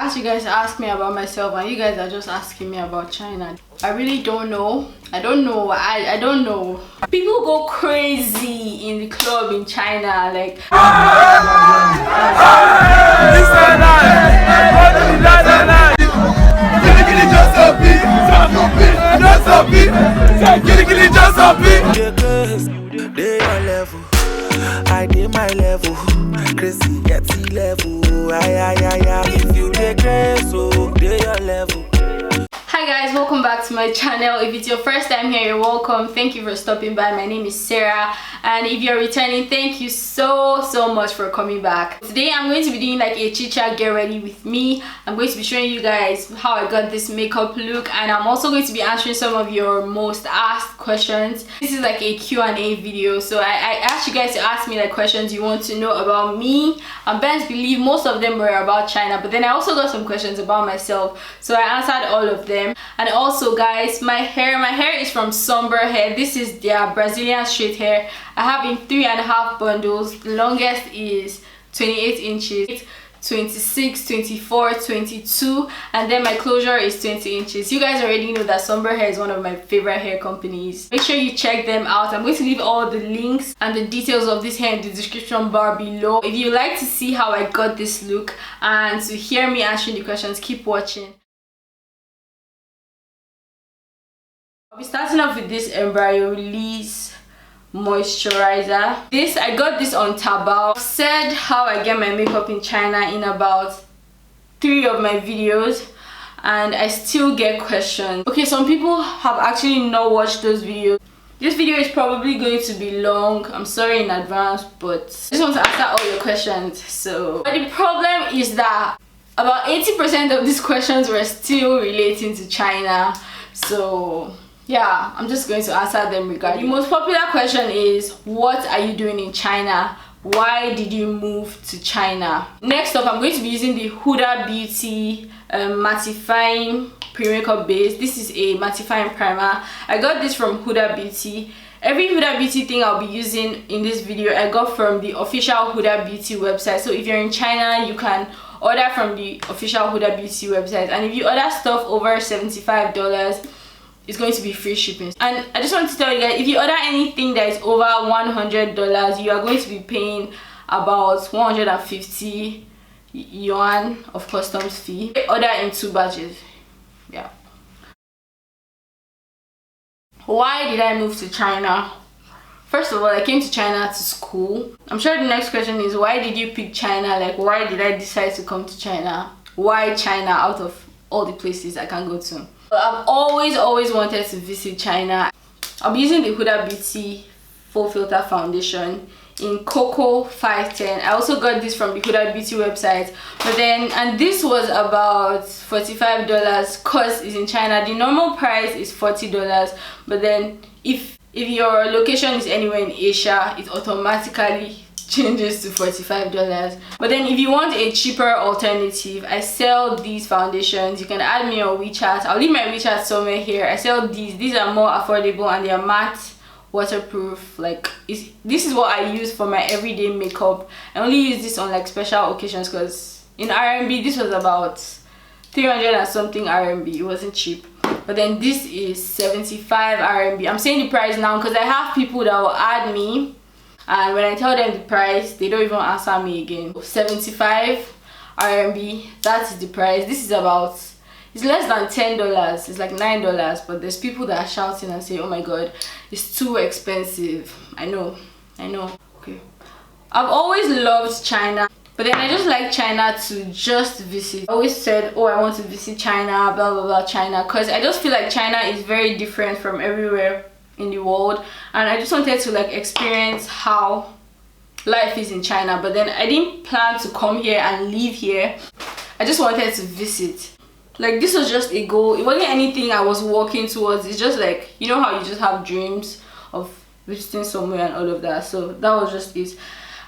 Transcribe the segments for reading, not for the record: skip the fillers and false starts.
As you guys ask me about myself and you guys are just asking me about China, I really don't know. I don't know. People go crazy in the club in China, like I did my level, crazy at sea level. If you dey crazy, so dey your level. Hi guys, welcome back to my channel. If it's your first time here, you're welcome. Thank you for stopping by. My name is Sarah, and if you're returning, thank you so much for coming back. Today I'm going to be doing like a chit chat get ready with me. I'm going to be showing you guys how I got this makeup look, and I'm also going to be answering some of your most asked questions. This is like a Q&A video, so I asked you guys to ask me like questions you want to know about me. I'm best believe most of them were about China, but then I also got some questions about myself, so I answered all of them. And also guys, my hair is from Sunber Hair. This is their Brazilian straight hair. I have in 3.5 bundles. The longest is 28 inches, 26, 24, 22, and then my closure is 20 inches. You guys already know that Sunber Hair is one of my favorite hair companies. Make sure you check them out. I'm going to leave all the links and the details of this hair in the description bar below. If you like to see how I got this look and to hear me answering the questions, keep watching. I'll be starting off with this Embryo Release moisturizer. I got this on Taobao. I've said how I get my makeup in China in about 3 of my videos, and I still get questions. Okay, some people have actually not watched those videos. This video is probably going to be long. I'm sorry in advance, but I just want to answer all your questions. But the problem is that about 80% of these questions were still relating to China. So yeah, I'm just going to answer them regarding. The most popular question is, what are you doing in China? Why did you move to China? Next up, I'm going to be using the Huda Beauty mattifying pre-makeup base. This is a mattifying primer. I got this from Huda Beauty. Every Huda Beauty thing I'll be using in this video I got from the official Huda Beauty website. So if you're in China, you can order from the official Huda Beauty website, and if you order stuff over $75, it's going to be free shipping. And I just want to tell you guys, if you order anything that is over $100, you are going to be paying about 150 yuan of customs fee. Order in 2 batches. Yeah. Why did I move to China? First of all, I came to China to school. I'm sure the next question is, why did you pick China? Like, why did I decide to come to China? Why China out of all the places I can go to? I've always wanted to visit China. I'll be using the Huda Beauty Full Filter Foundation in Cocoa 510. I also got this from the Huda Beauty website, and this was about $45 because it's in China. The normal price is $40, but then if your location is anywhere in Asia, it automatically changes to $45. But then if you want a cheaper alternative, I sell these foundations. You can add me on WeChat. I'll leave my WeChat somewhere here. I sell these are more affordable and they are matte, waterproof. Like, this is what I use for my everyday makeup. I only use this on like special occasions because in RMB this was about 300 and something RMB. It wasn't cheap. But then this is 75 RMB. I'm saying the price now because I have people that will add me, and when I tell them the price, they don't even answer me again. 75 RMB, that's the price. This is it's less than $10. It's like $9, but there's people that are shouting and say, oh my god, it's too expensive. I know. Okay, I've always loved China, but then I just like China to just visit. I always said, oh, I want to visit China, blah blah blah, China, because I just feel like China is very different from everywhere in the world, and I just wanted to like experience how life is in China. But then I didn't plan to come here and live here. I just wanted to visit. Like, this was just a goal. It wasn't anything I was working towards. It's just like, you know how you just have dreams of visiting somewhere and all of that. So that was just it.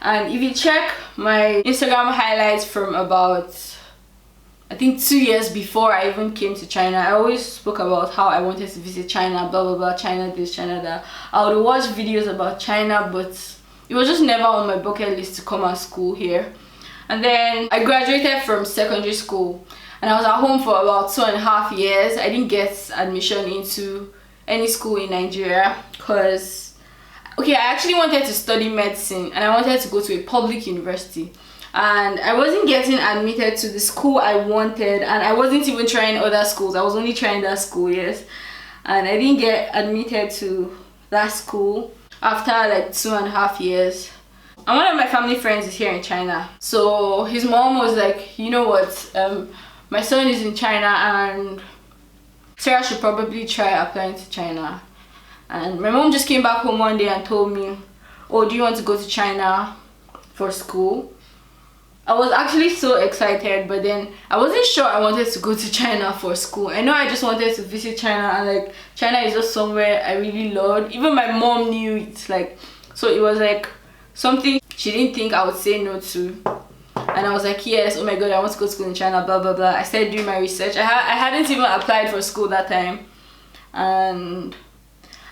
And if you check my Instagram highlights from about, I think 2 years before I even came to China, I always spoke about how I wanted to visit China, blah blah blah, China this, China that. I would watch videos about China, but it was just never on my bucket list to come and school here. And then I graduated from secondary school and I was at home for about 2.5 years. I didn't get admission into any school in Nigeria because, okay, I actually wanted to study medicine and I wanted to go to a public university. And I wasn't getting admitted to the school I wanted, and I wasn't even trying other schools. I was only trying that school, yes. And I didn't get admitted to that school after like 2.5 years. And one of my family friends is here in China. So his mom was like, you know what, my son is in China and Sarah should probably try applying to China. And my mom just came back home one day and told me, oh, do you want to go to China for school? I was actually so excited, but then I wasn't sure I wanted to go to China for school. I know I just wanted to visit China, and like China is just somewhere I really loved. Even my mom knew it, like, so it was like something she didn't think I would say no to. And I was like, yes, oh my god, I want to go to school in China, blah blah blah. I started doing my research. I hadn't even applied for school that time, and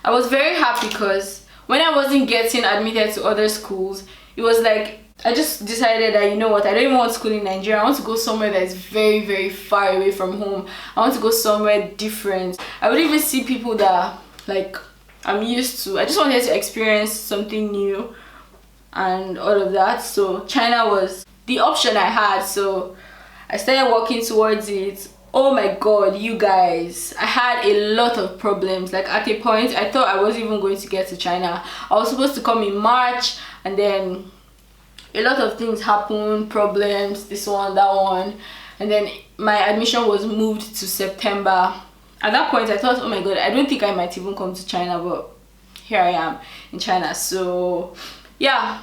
I was very happy because when I wasn't getting admitted to other schools, it was like I just decided that, you know what, I don't even want school in Nigeria. I want to go somewhere that is very, very far away from home. I want to go somewhere different. I would even see people that like I'm used to. I just wanted to experience something new and all of that. So China was the option I had. So I started working towards it. Oh my god, you guys, I had a lot of problems. Like at a point I thought I wasn't even going to get to China. I was supposed to come in March, and then a lot of things happened, problems, this one, that one, and then my admission was moved to September. At that point I thought, oh my god, I don't think I might even come to China, but here I am in China. So yeah,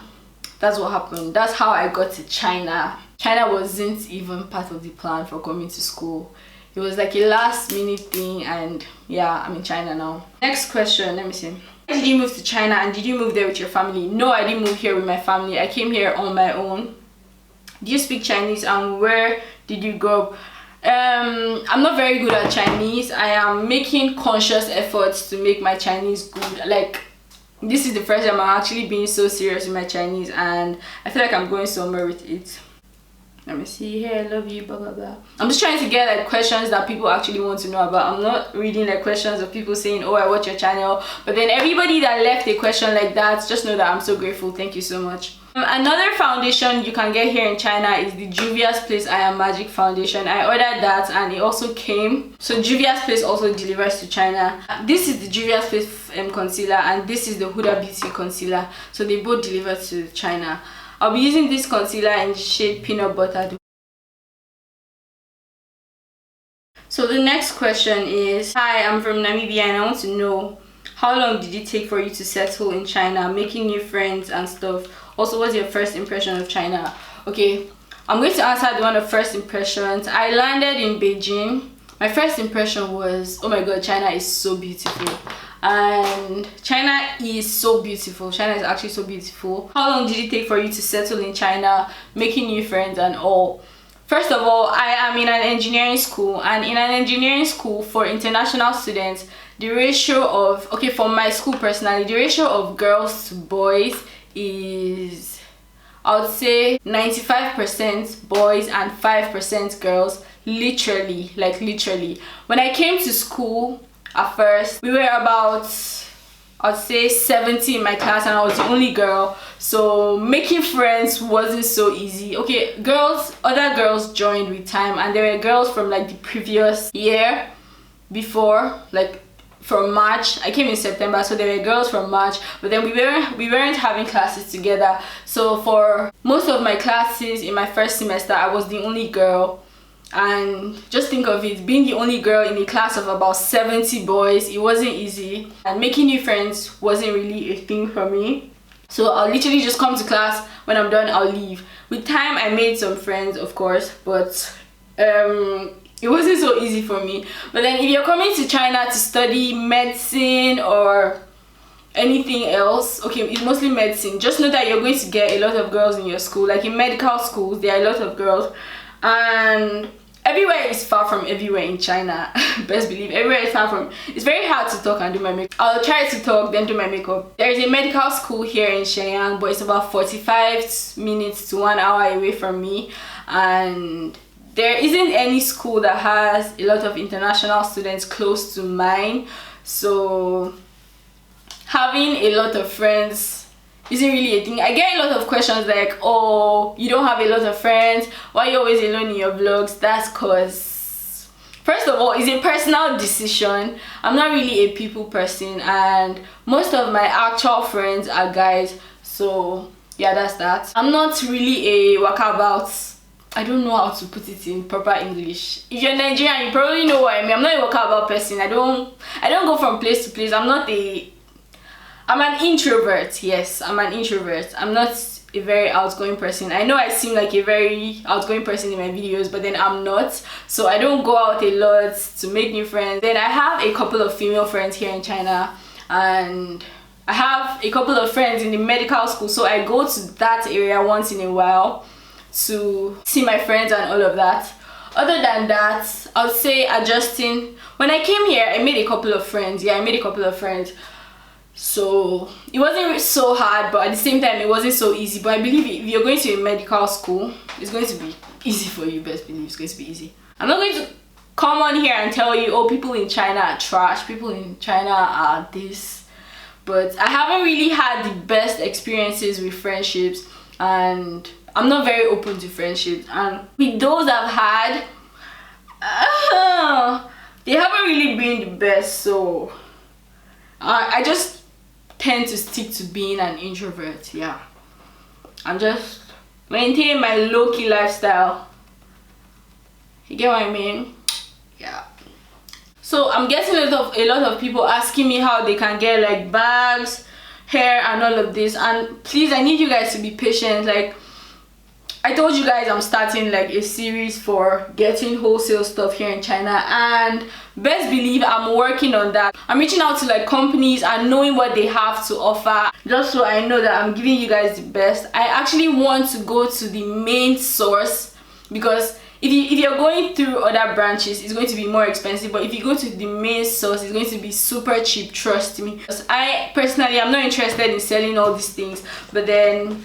that's what happened. That's how I got to China. China wasn't even part of the plan for coming to school. It was like a last minute thing, and yeah, I'm in China now. Next question, let me see. Why did you move to China, and did you move there with your family? No, I didn't move here with my family. I came here on my own. Do you speak Chinese, and where did you grow up? I'm not very good at Chinese. I am making conscious efforts to make my Chinese good. Like, this is the first time I'm actually being so serious with my Chinese, and I feel like I'm going somewhere with it. Let me see. Hey, I love you, blah blah blah. I'm just trying to get like questions that people actually want to know about. I'm not reading like questions of people saying, oh, I watch your channel. But then everybody that left a question like that, just know that I'm so grateful. Thank you so much. Another foundation you can get here in China is the Juvia's Place I Am Magic foundation. I ordered that and it also came. So Juvia's Place also delivers to China. This is the Juvia's Place concealer, and this is the Huda Beauty concealer. So they both deliver to China. I'll be using this concealer in the shade Peanut Butter. So the next question is, hi, I'm from Namibia and I want to know, how long did it take for you to settle in China, making new friends and stuff? Also, what's your first impression of China? Okay, I'm going to answer the one of first impressions. I landed in Beijing. My first impression was, oh my god, China is so beautiful. And China is so beautiful. China is actually so beautiful. How long did it take for you to settle in China, making new friends and all? First of all, I am in an engineering school, and in an engineering school for international students, the ratio of, okay, for my school personally, the ratio of girls to boys is, I would say 95% boys and 5% girls. Literally, like literally. When I came to school at first, we were about, I'd say 70 in my class, and I was the only girl, so making friends wasn't so easy. Okay, girls, other girls joined with time, and there were girls from like the previous year before, like from March. I came in September, so there were girls from March, but then we weren't having classes together. So for most of my classes in my first semester, I was the only girl. And just think of it, being the only girl in a class of about 70 boys, it wasn't easy, and making new friends wasn't really a thing for me. So I'll literally just come to class, when I'm done I'll leave. With time I made some friends, of course, but it wasn't so easy for me. But then if you're coming to China to study medicine or anything else, okay, it's mostly medicine, just know that you're going to get a lot of girls in your school. Like in medical schools, there are a lot of girls, and everywhere is far from everywhere in China. Best believe everywhere is far from. It's very hard to talk and do my makeup. I'll try to talk then do my makeup. There is a medical school here in Shenyang, but it's about 45 minutes to 1 hour away from me, and there isn't any school that has a lot of international students close to mine, so having a lot of friends isn't really a thing. I get a lot of questions like, oh, you don't have a lot of friends, why are you always alone in your vlogs? That's cause, first of all, it's a personal decision. I'm not really a people person, and most of my actual friends are guys, so yeah, that's that. I'm not really a walkabout. I don't know how to put it in proper English. If you're Nigerian, you probably know what I mean. I'm not a walkabout person. I don't go from place to place. I'm an introvert. Yes, I'm an introvert. I'm not a very outgoing person. I know I seem like a very outgoing person in my videos, but then I'm not. So I don't go out a lot to make new friends. Then I have a couple of female friends here in China, and I have a couple of friends in the medical school, so I go to that area once in a while to see my friends and all of that. Other than that, I would say adjusting. When I came here, I made a couple of friends. Yeah, I made a couple of friends. So it wasn't so hard, but at the same time, it wasn't so easy. But I believe if you're going to a medical school, it's going to be easy for you. Best believe it's going to be easy. I'm not going to come on here and tell you, oh, people in China are trash, people in China are this. But I haven't really had the best experiences with friendships, and I'm not very open to friendships, and with those I've had, they haven't really been the best, so I just tend to stick to being an introvert. Yeah, I'm just maintaining my low-key lifestyle. You get what I mean? Yeah. So I'm getting a lot of people asking me how they can get like bags, hair, and all of this, and please, I need you guys to be patient. Like I told you guys, I'm starting like a series for getting wholesale stuff here in China, and best believe I'm working on that. I'm reaching out to like companies and knowing what they have to offer, just so I know that I'm giving you guys the best. I actually want to go to the main source, because if you're going through other branches, it's going to be more expensive, but if you go to the main source, it's going to be super cheap, trust me. Because I personally, I'm not interested in selling all these things, but then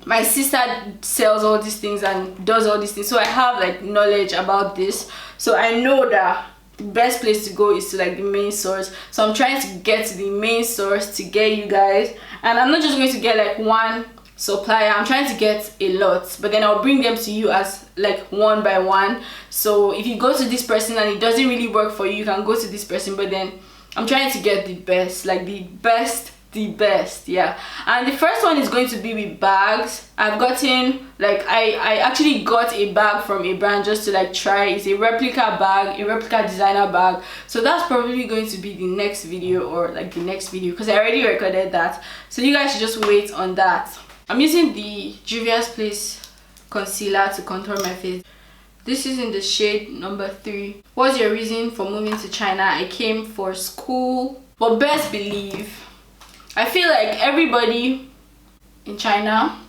my sister sells all these things and does all these things, so I have like knowledge about this, so I know that the best place to go is to like the main source. So I'm trying to get to the main source to get you guys, and I'm not just going to get like one supplier, I'm trying to get a lot, but then I'll bring them to you as like one by one. So if you go to this person and it doesn't really work for you, you can go to this person, but then I'm trying to get the best, like the best, yeah. And the first one is going to be with bags. I've gotten like I actually got a bag from a brand just to like try. It's a replica bag, a replica designer bag, so that's probably going to be the next video, or like the next video, because I already recorded that, so you guys should just wait on that. I'm using the Juvia's Place concealer to contour my face. This is in the shade number 3. What's your reason for moving to China? I came for school, but best believe, I feel like everybody in China,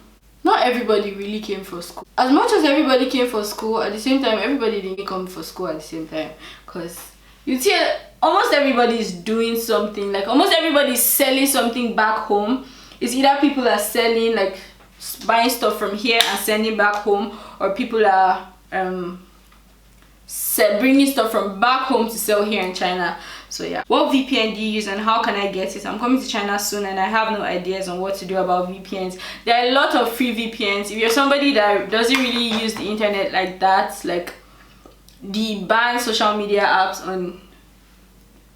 not everybody really came for school. As much as everybody came for school, at the same time, everybody didn't come for school at the same time. Because you see, almost everybody is doing something. Like almost everybody is selling something back home. It's either people are selling, like buying stuff from here and sending back home, or people are bringing stuff from back home to sell here in China. So yeah, what VPN do you use and how can I get it? I'm coming to China soon and I have no ideas on what to do about VPNs. There are a lot of free VPNs. If you're somebody that doesn't really use the internet like that, like the banned social media apps on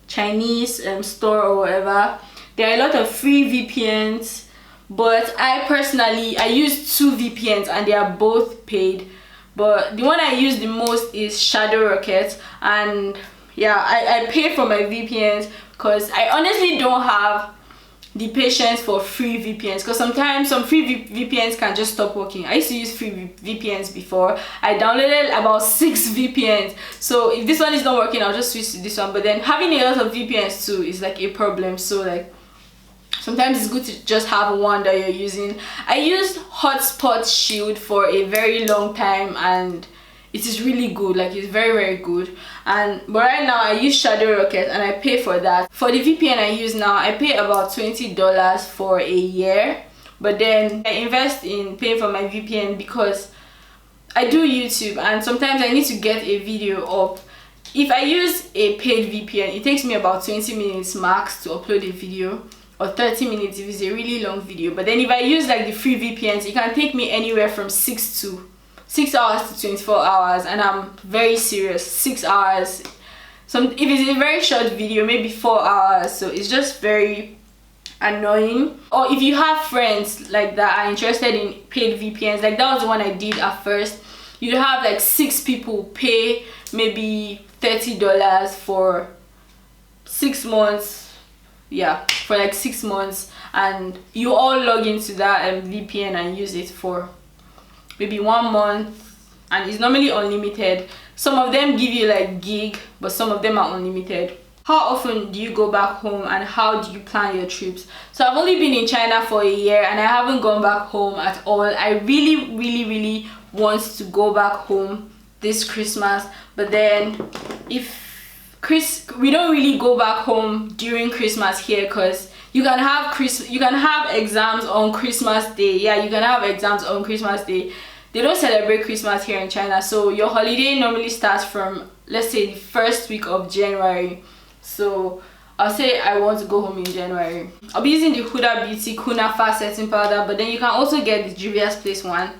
Chinese store or whatever, there are a lot of free VPNs, but I personally, I use 2 VPNs and they are both paid, but the one I use the most is Shadow Rocket. And yeah, I pay for my VPNs because I honestly don't have the patience for free VPNs, because sometimes some free VPNs can just stop working. I used to use free VPNs before. I downloaded about 6 VPNs, so if this one is not working, I'll just switch to this one. But then having a lot of VPNs too is like a problem, so like sometimes it's good to just have one that you're using. I used Hotspot Shield for a very long time and it is really good, like it's very, very good. But right now I use Shadow Rocket and I pay for that. For the VPN I use now, I pay about $20 for a year, but then I invest in paying for my VPN because I do YouTube and sometimes I need to get a video up. If I use a paid VPN, it takes me about 20 minutes max to upload a video, or 30 minutes if it's a really long video. But then if I use like the free VPNs, it can take me anywhere from 6 hours to 24 hours, and I'm very serious. 6 hours. If it's a very short video, maybe 4 hours. So it's just very annoying. Or if you have friends like that are interested in paid VPNs, like that was the one I did at first, you'd have like 6 people pay maybe $30 for 6 months. Yeah, for like 6 months, and you all log into that VPN and use it for maybe 1 month, and it's normally unlimited. Some of them give you like gig, but some of them are unlimited. How often do you go back home and how do you plan your trips? So I've only been in China for a year and I haven't gone back home at all. I really want to go back home this Christmas, but then we don't really go back home during Christmas here, because you can have exams on Christmas Day. Yeah, you can have exams on Christmas Day. They don't celebrate Christmas here in China, so your holiday normally starts from, let's say, the first week of January. So I'll say I want to go home in January. I'll be using the Huda Beauty Kuna Fast Setting Powder, but then you can also get the Juvia's Place one.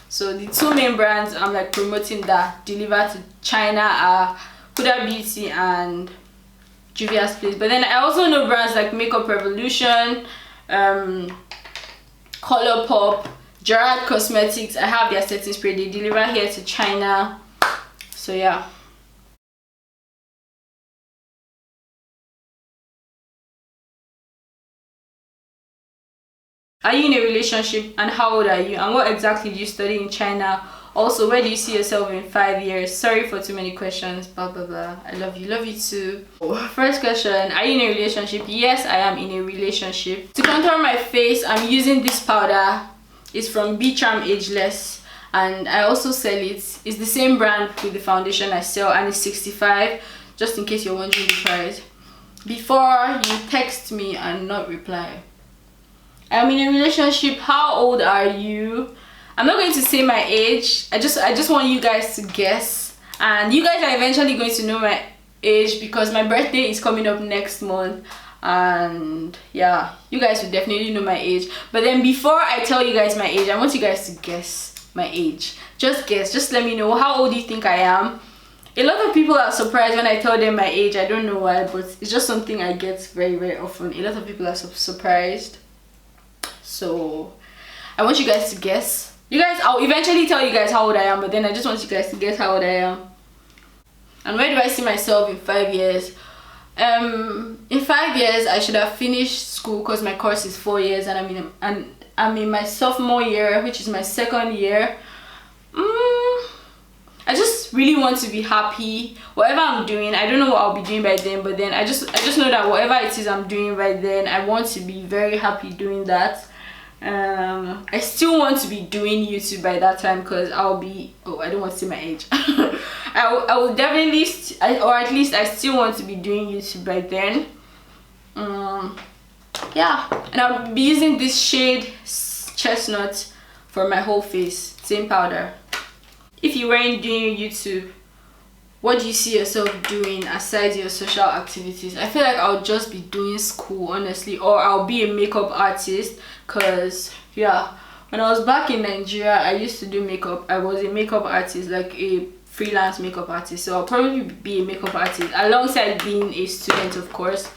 So the two main brands I'm like promoting that deliver to China are Huda Beauty and Juvia's Place. But then I also know brands like Makeup Revolution, Colourpop, Gerard Cosmetics. I have their setting spray. They deliver here to China. So yeah. Are you in a relationship, and how old are you, and what exactly do you study in China? Also, where do you see yourself in 5 years? Sorry for too many questions, blah blah blah. I love you too. First question, are you in a relationship? Yes, I am in a relationship. To contour my face, I'm using this powder. It's from B-Charm Ageless, and I also sell it. It's the same brand with the foundation I sell, and it's 65, just in case you're wondering the price. Before you text me and not reply. I'm in a relationship. How old are you? I'm not going to say my age. I just want you guys to guess, and you guys are eventually going to know my age because my birthday is coming up next month, and yeah, you guys will definitely know my age. But then before I tell you guys my age, I want you guys to guess my age. Just guess. Just let me know how old you think I am. A lot of people are surprised when I tell them my age. I don't know why, but it's just something I get very often. A lot of people are surprised. So I want you guys to guess. I'll eventually tell you guys how old I am, but then I just want you guys to guess how old I am. And where do I see myself in 5 years? In 5 years I should have finished school, because my course is 4 years, and I'm in my sophomore year, which is my second year. I just really want to be happy. Whatever I'm doing, I don't know what I'll be doing by then, but then I just know that whatever it is I'm doing by then, I want to be very happy doing that. I still want to be doing YouTube by that time, because I'll be, I don't want to say my age. I will definitely, or at least I still want to be doing YouTube by then. Yeah, and I'll be using this shade Chestnut for my whole face, same powder. If you weren't doing YouTube, what do you see yourself doing aside your social activities? I feel like I'll just be doing school, honestly, or I'll be a makeup artist, because yeah, when I was back in Nigeria, I used to do makeup. I was a makeup artist, like a freelance makeup artist, so I'll probably be a makeup artist alongside being a student, of course.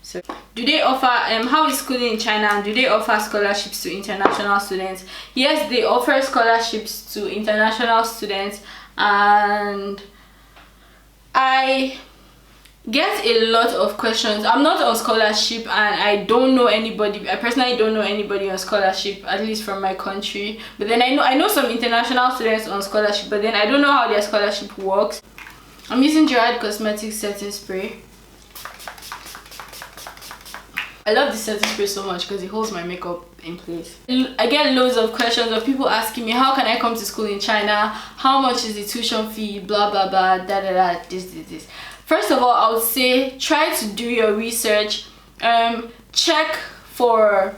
So do they offer how is schooling in China, and do they offer scholarships to international students? Yes, they offer scholarships to international students, and I get a lot of questions. I'm not on scholarship, and I don't know anybody. I personally don't know anybody on scholarship, at least from my country. But then I know some international students on scholarship, but then I don't know how their scholarship works. I'm using Gerard Cosmetics setting spray. I love this setting spray so much because it holds my makeup in place. I get loads of questions of people asking me, how can I come to school in China? How much is the tuition fee? Blah blah blah, da da da, this. First of all, I would say try to do your research. Check for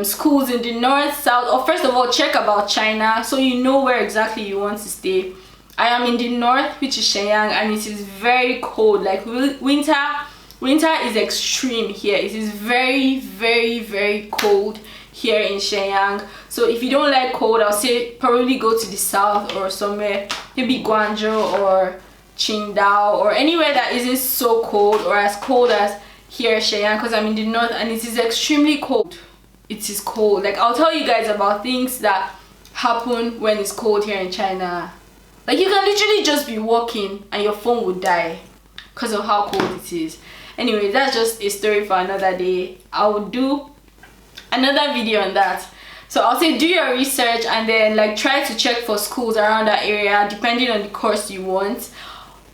schools in the north, south, or first of all check about China so you know where exactly you want to stay. I am in the north, which is Shenyang, and it is very cold. Like winter is extreme here. It is very very cold here in Shenyang. So if you don't like cold, I'll say probably go to the south or somewhere, maybe Guangzhou or Qingdao or anywhere that isn't so cold or as cold as here in Shenyang, because I'm in the north and it is extremely cold. It is cold. Like, I'll tell you guys about things that happen when it's cold here in China. Like, you can literally just be walking and your phone would die because of how cold it is. Anyway, that's just a story for another day. I will do another video on that. So I'll say do your research and then like try to check for schools around that area depending on the course you want.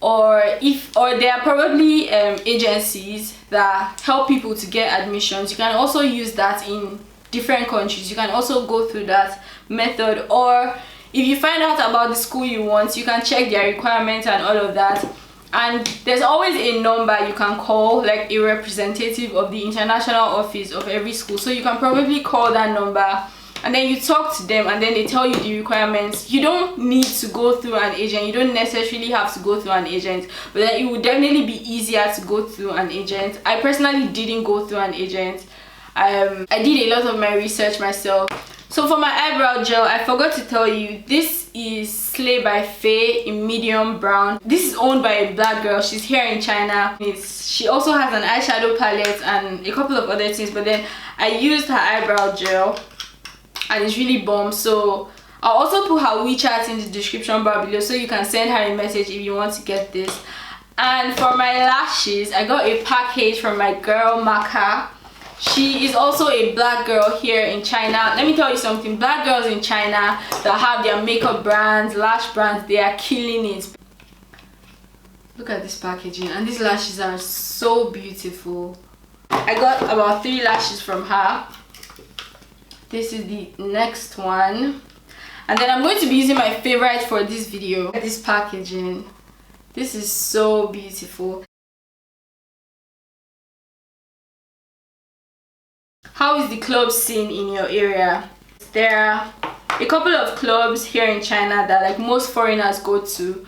Or there are probably agencies that help people to get admissions. You can also use that in different countries. You can also go through that method. Or if you find out about the school you want, you can check their requirements and all of that. And there's always a number you can call, like a representative of the international office of every school. So you can probably call that number and then you talk to them and then they tell you the requirements. You don't need to go through an agent. You don't necessarily have to go through an agent, but then it would definitely be easier to go through an agent. I personally didn't go through an agent. I did a lot of my research myself. So for my eyebrow gel, I forgot to tell you, this is Slay by Faye in medium brown. This is owned by a black girl. She's here in China. She also has an eyeshadow palette and a couple of other things, but then I used her eyebrow gel and it's really bomb. So I'll also put her WeChat in the description bar below so you can send her a message if you want to get this. And for my lashes, I got a package from my girl Maka. She is also a black girl here in China. Let me tell you something, black girls in China that have their makeup brands, lash brands, they are killing it. Look at this packaging, and these lashes are so beautiful. I got about 3 lashes from her. This is the next one, and then I'm going to be using my favorite for this video. Look at this packaging. This is so beautiful. How is the club scene in your area? There are a couple of clubs here in China that like most foreigners go to.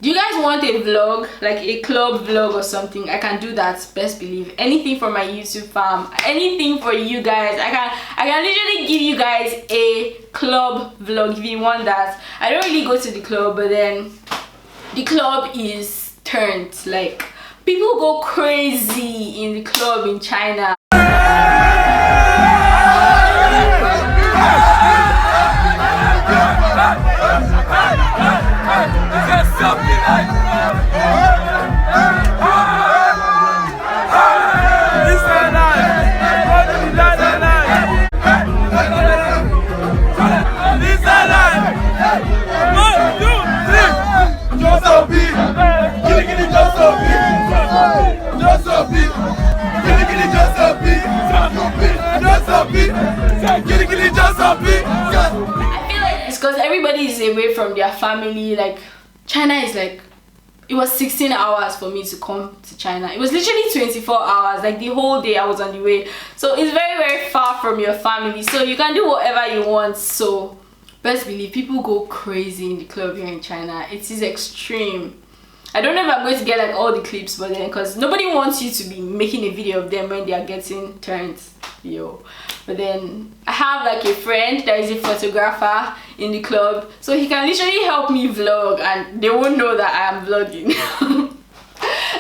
Do you guys want a vlog, like a club vlog or something? I can do that, best believe. Anything for my YouTube fam, anything for you guys. I can literally give you guys a club vlog if you want that. I don't really go to the club, but then the club is turned. Like, people go crazy in the club in China. I feel like it's because everybody is away from their family. Like, China is like, it was 16 hours for me to come to China. It was literally 24 hours, like the whole day I was on the way. So it's very far from your family, so you can do whatever you want. So best believe people go crazy in the club here in China. It is extreme. I don't know if I'm going to get like all the clips, but then because nobody wants you to be making a video of them when they are getting turned, yo. But then I have like a friend that is a photographer in the club, so he can literally help me vlog and they won't know that I am vlogging.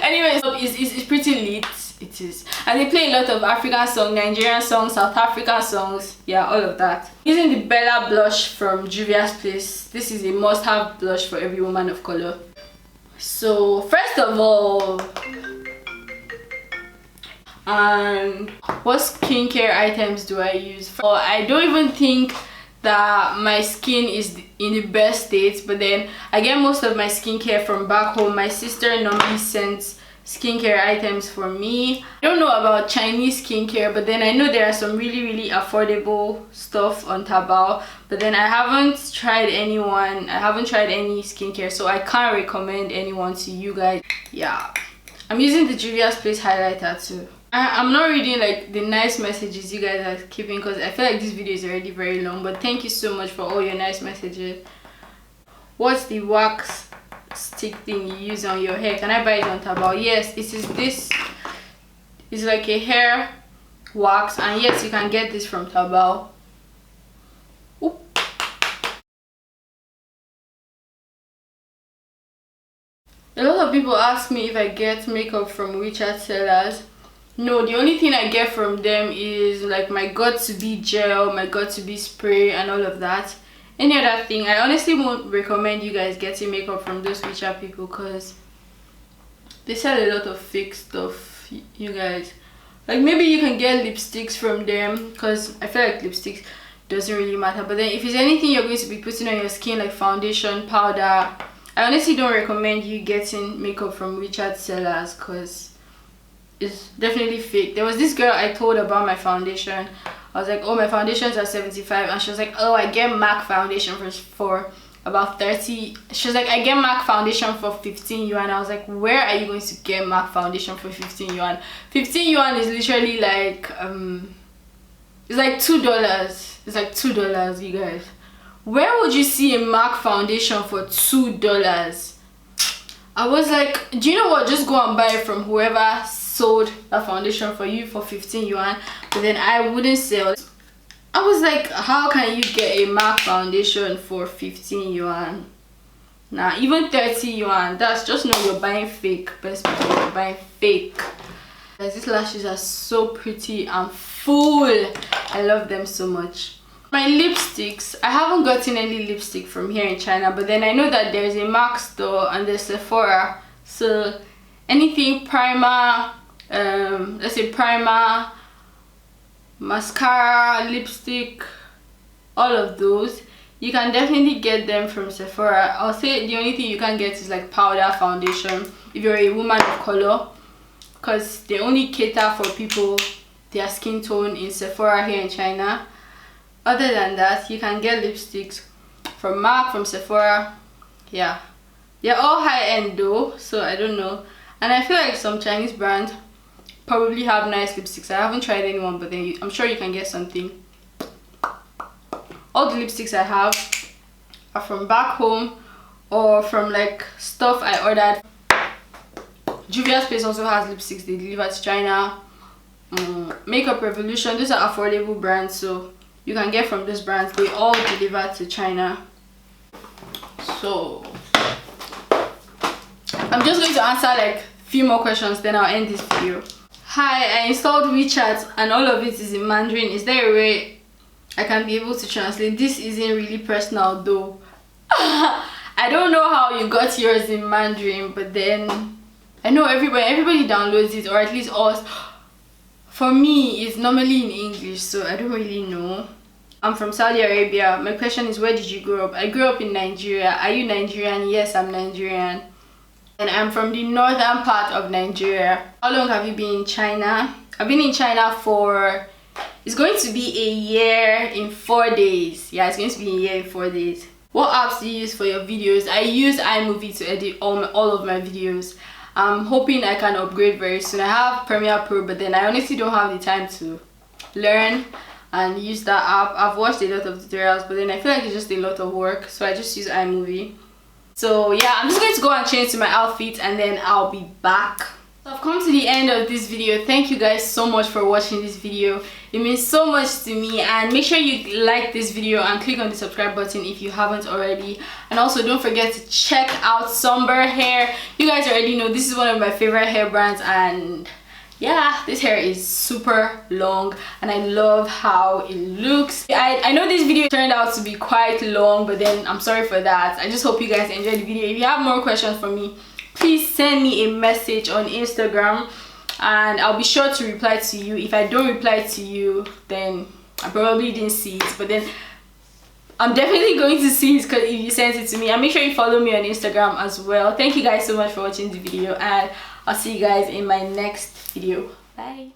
Anyways, it's pretty lit. It is, and they play a lot of African songs, Nigerian songs, South African songs, yeah, all of that. Using the Bella blush from Juvia's Place. This is a must-have blush for every woman of color. So first of all, and what skincare items do I use? I don't even think that my skin is in the best state, but then I get most of my skincare from back home. My sister normally sends skincare items for me. I don't know about Chinese skincare, but then I know there are some really affordable stuff on Taobao, but then I haven't tried any skincare, so I can't recommend anyone to you guys. Yeah, I'm using the Juvia's Place highlighter too. I'm not reading like the nice messages you guys are keeping because I feel like this video is already very long, but thank you so much for all your nice messages. What's the wax stick thing you use on your hair? Can I buy it on Taobao? Yes, it is this. It's like a hair wax, and yes, you can get this from Taobao. Oop. A lot of people ask me if I get makeup from WeChat sellers. No, the only thing I get from them is like my got2b gel, my got2b spray, and all of that. Any other thing, I honestly won't recommend you guys getting makeup from those WeChat people because they sell a lot of fake stuff, you guys. Like maybe you can get lipsticks from them because I feel like lipsticks doesn't really matter. But then if it's anything you're going to be putting on your skin like foundation, powder, I honestly don't recommend you getting makeup from WeChat sellers because it's definitely fake. There was this girl I told about my foundation. I was like, oh, my foundations are 75, and she was like, oh, I get MAC foundation for about 30. She was like, I get MAC foundation for 15 yuan. I was like, where are you going to get MAC foundation for 15 yuan? 15 yuan is literally like it's like $2. It's like $2, you guys. Where would you see a MAC foundation for $2? I was like, do you know what, just go and buy it from whoever sold a foundation for you for 15 yuan, but then I wouldn't sell it. I was like, how can you get a MAC foundation for 15 yuan? Nah, even 30 yuan, that's just know you're buying fake. Best believe you're buying fake. Guys, these lashes are so pretty and full. I love them so much. My lipsticks, I haven't gotten any lipstick from here in China, but then I know that there's a MAC store and there's Sephora, so anything primer, let's say primer, mascara, lipstick, all of those, you can definitely get them from Sephora. I'll say the only thing you can get is like powder, foundation if you're a woman of color, because they only cater for people their skin tone in Sephora here in China. Other than that, you can get lipsticks from MAC, from Sephora. Yeah, they're all high-end though, so I don't know. And I feel like some Chinese brands probably have nice lipsticks. I haven't tried anyone, but then I'm sure you can get something. All the lipsticks I have are from back home or from like stuff I ordered. Juvia's Place also has lipsticks they deliver to China. Makeup Revolution, those are affordable brands, so you can get from those brands. They all deliver to China. So I'm just going to answer like few more questions, then I'll end this video. Hi, I installed WeChat and all of it is in Mandarin. Is there a way I can be able to translate? This isn't really personal though. I don't know how you got yours in Mandarin, but then I know everybody downloads it, or at least us. For me, it's normally in English, so I don't really know. I'm from Saudi Arabia. My question is, where did you grow up? I grew up in Nigeria. Are you Nigerian? Yes, I'm Nigerian. And I'm from the northern part of Nigeria. How long have you been in China? I've been in China for, it's going to be a year in 4 days. Yeah, it's going to be a year in 4 days. What apps do you use for your videos? I use iMovie to edit all of my videos. I'm hoping I can upgrade very soon. I have Premiere Pro, but then I honestly don't have the time to learn and use that app. I've watched a lot of tutorials, but then I feel like it's just a lot of work, so I just use iMovie. So yeah, I'm just going to go and change to my outfit and then I'll be back. So I've come to the end of this video. Thank you guys so much for watching this video. It means so much to me, and make sure you like this video and click on the subscribe button if you haven't already. And also don't forget to check out Sunber Hair. You guys already know this is one of my favorite hair brands, and yeah, this hair is super long and I love how it looks. I know this video turned out to be quite long, but then I'm sorry for that. I just hope you guys enjoyed the video. If you have more questions for me, please send me a message on Instagram and I'll be sure to reply to you. If I don't reply to you, then I probably didn't see it, but then I'm definitely going to see it because if you sent it to me. And make sure you follow me on Instagram as well. Thank you guys so much for watching the video, and I'll see you guys in my next video. Bye.